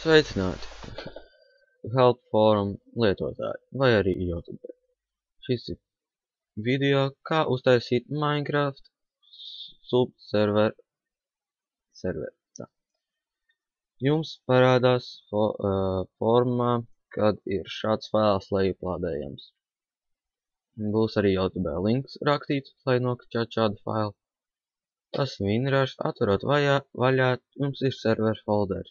Sveicināti Help Forum lietotāji vai arī YouTube. Šis ir video, kā uztaisīt Minecraft subserveru. Jums parādās formā, kad ir šāds fails lejuplādējams. Būs arī YouTube links rakstīts, lai nokačātu šādu failu. Tas WinRAR atverot vaļā, jums ir server folders.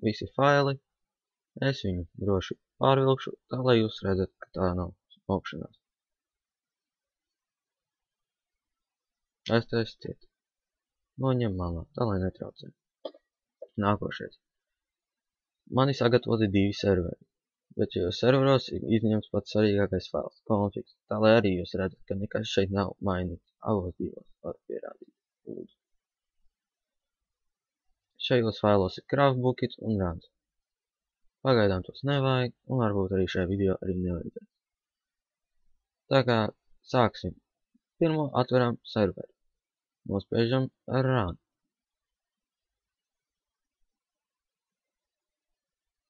Visi faili. Es viņu droši pārvilkšu, tā lai jūs redzat, ka tā nav smaukšanās. Aiztaisi ciet. Noņem malā, tā lai netraucē. Nākošais. Man ir sagatavoti 2 serveri, bet šajos serveros ir izņemts pats svarīgākais fails – configs, tā lai arī jūs redzat, ka nekas šeit nav mainīts. Abos divos varu pierādīt. Lūdzu. Šajos failos ir craftbookits un runs. Pagaidām tos nevajag, un varbūt arī šajā video arī nevajadzēs. Tā kā sāksim. Pirmo atveram serveri. Nospiežam run.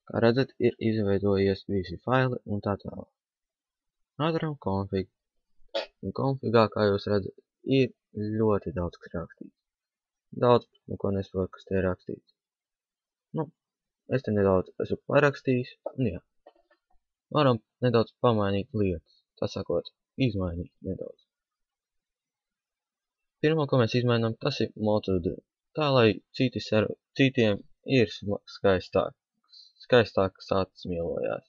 Kā redzat, ir izveidojies visi faili un tā tālāk. Atveram config. Un configā, kā jūs redzat, ir ļoti daudz kas rakstīts. Daudz, neko nesaprotu, kas te ir rakstīts. Es te nedaudz esmu parakstījis, un jā. Varam nedaudz pamainīt lietas, tā sakot, izmainīt nedaudz. Pirmo, ko mēs izmainām, tas ir mode, tā lai citiem ir skaistākas acis mielojās.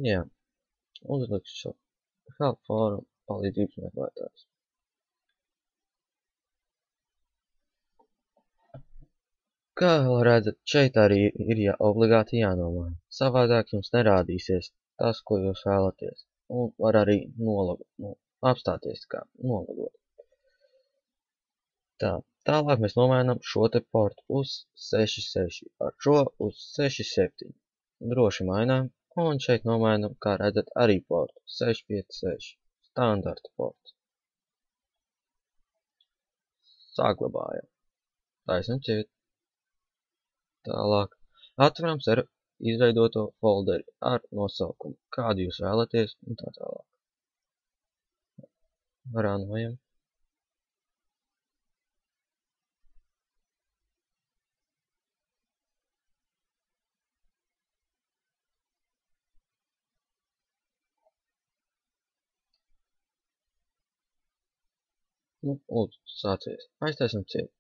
Jā, uzlikšu šo Help Forum palīdzības meklētājs. Kā vēl redzat, šeit arī ir obligāti jānomaina. Savādāk jums nerādīsies tas, ko jūs vēlaties. Un var arī apstāties kā nolagot. Tālāk mēs nomainām šo te portu uz 6.6, ar šo uz 6.7. Droši mainām, un šeit nomainām, kā redzat, arī portu 6.5.6, standarta ports. Saglabājam. Taisam ciet. Tālāk atveram izveidoto folderi ar nosaukumu, kādu jūs vēlaties, un tā tālāk. Ranojam. Lūdzu, sācies. Aiztaisam ciet.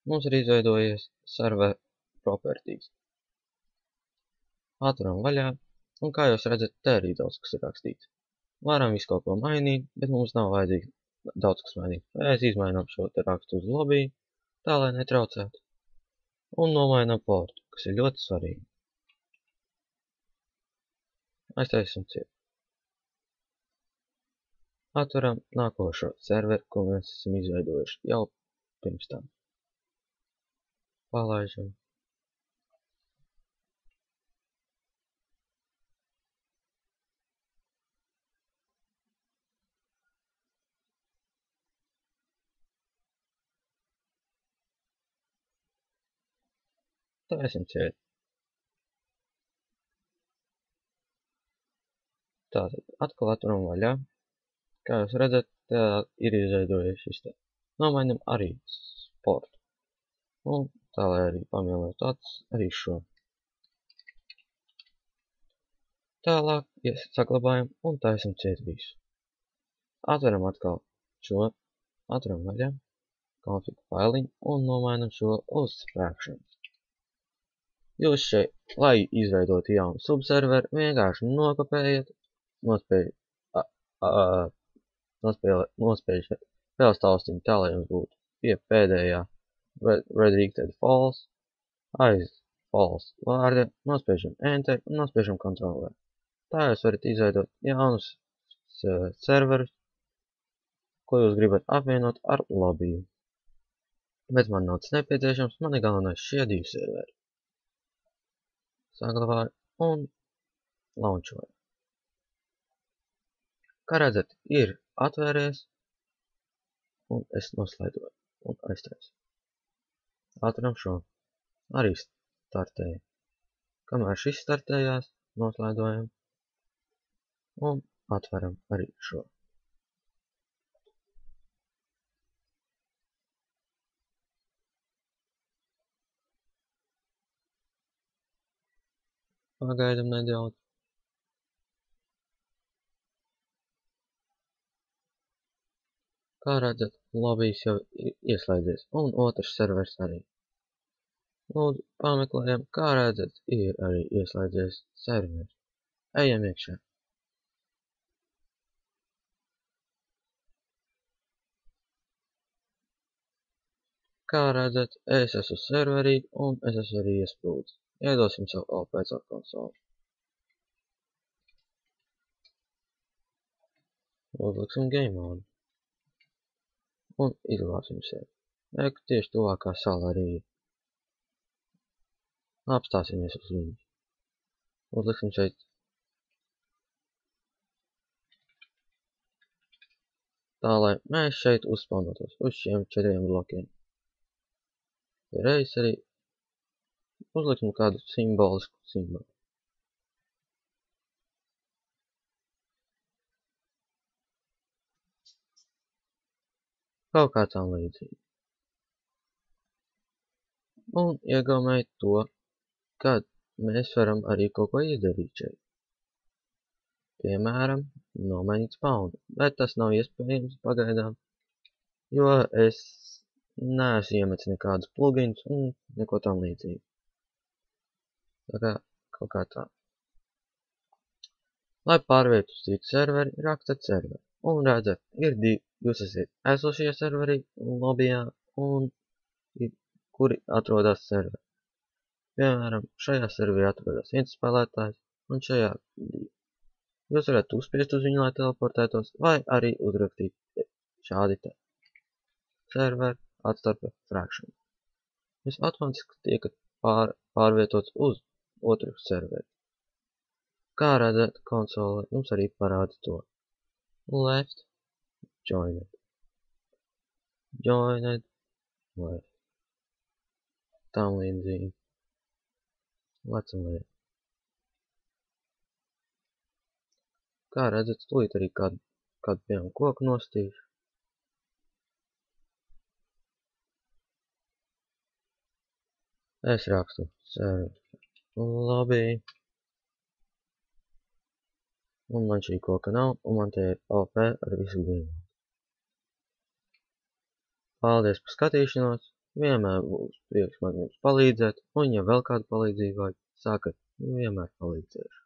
Mums ir izveidojies server properties. Atveram vaļā, un kā jūs redzat, te arī daudz kas ir rakstīts. Varam visu kaut ko mainīt, bet mums nav vajadzīgi daudz kas mainīt. Mēs izmainām šo te rakstu uz lobby, tā lai netraucētu. Un nomainām portu, kas ir ļoti svarīgi. Aiztaisam ciet. Atveram nākošo serveri, ko mēs esam izveidojuši jau pirms tam. Palaižam. Taisim ciet. Tātad atkal atveram vaļā. Kā jūs redzat, tā ir izveidojies šis te. Nomainam arī portu. Un tā, lai arī pamielot acis, arī šo. Tālāk saglabājam un taisam ciet visu. Atveram atkal šo, atveram vaļā, config failiņu un nomainam šo uz fractions. Jūs šeit, lai izveidotu jaunu subserveru, vienkārši nokopējat, nospiež vēl taustiņu tā, lai jums būtu pie pēdējā redirected false, aiz false vārda, nospiežam enter un nospiežam Ctrl+V. Tā jūs varat izveidot jaunus serverus, ko jūs gribat apvienot ar lobby. Bet man nav tas nepieciešams, man ir galvenais šie 2 serveri. Saglabāju un launchoju. Kā redzat, ir atvēries, un es noslēdoju un aiztaisu. Atveram šo. Arī startēja. Kamēr šis startējās, noslēdojam un atveram arī šo. Pagaidam nedaudz. Kā redzat, lobijs jau ieslēdzies, un otrs servers arī. Lūdzu, pameklējam, kā redzat, ir arī ieslēdzies servers. Ejam iekšā. Kā redzat, es esmu serverī, un es esmu arī iesprūdis. Iedosim savu LPC konsoli. Uzliksim game mode. Un izglābsim sevi. Reku tieši tuvākā sala arī ir. Apstāsimies uz viņu. Uzliksim šeit. Tā, lai mēs šeit uzspaunotos uz šiem 4 blokiem. Reiz arī uzliksim kādu simbolisku simbolu. Kaut kā tam līdzīgi. Un iegaumēju to, ka mēs varam arī kaut ko izdarīt šeit. Piemēram, nomainīt spawnu, bet tas nav iespējams pagaidām, jo es neesmu iemetis nekādus pluginus un neko tam līdzīgi. Tā kā kaut kā tā. Lai pārvietu uz citu serveri, rakstat serveri. Un redzat, ir divi, jūs esat esošie serveri lobijā un kuri atrodas serveri. Piemēram, šajā serverī atrodas viens spēlētājs un šajā divi. Jūs varat uzspiest uz viņu, lai teleportētos, vai arī uzrakstīt šādi te. Server atstarpe fraction. Jūs automātiski tiekat pārvietots uz otru serveri. Kā redzat, konsole jums arī parāda to. Left, joined. Joined, left. Tam līdzīgi. Lecam liet. Kā redzat, tūlīt arī kādu piemēram koku nostīšu. Es rakstu server lobby. Un man šī koka nav, un man te ir OP ar visu dienu. Paldies par skatīšanos, vienmēr būs prieks man jums palīdzēt, un ja vēl kādu palīdzību vajag, sakat, vienmēr palīdzēšu.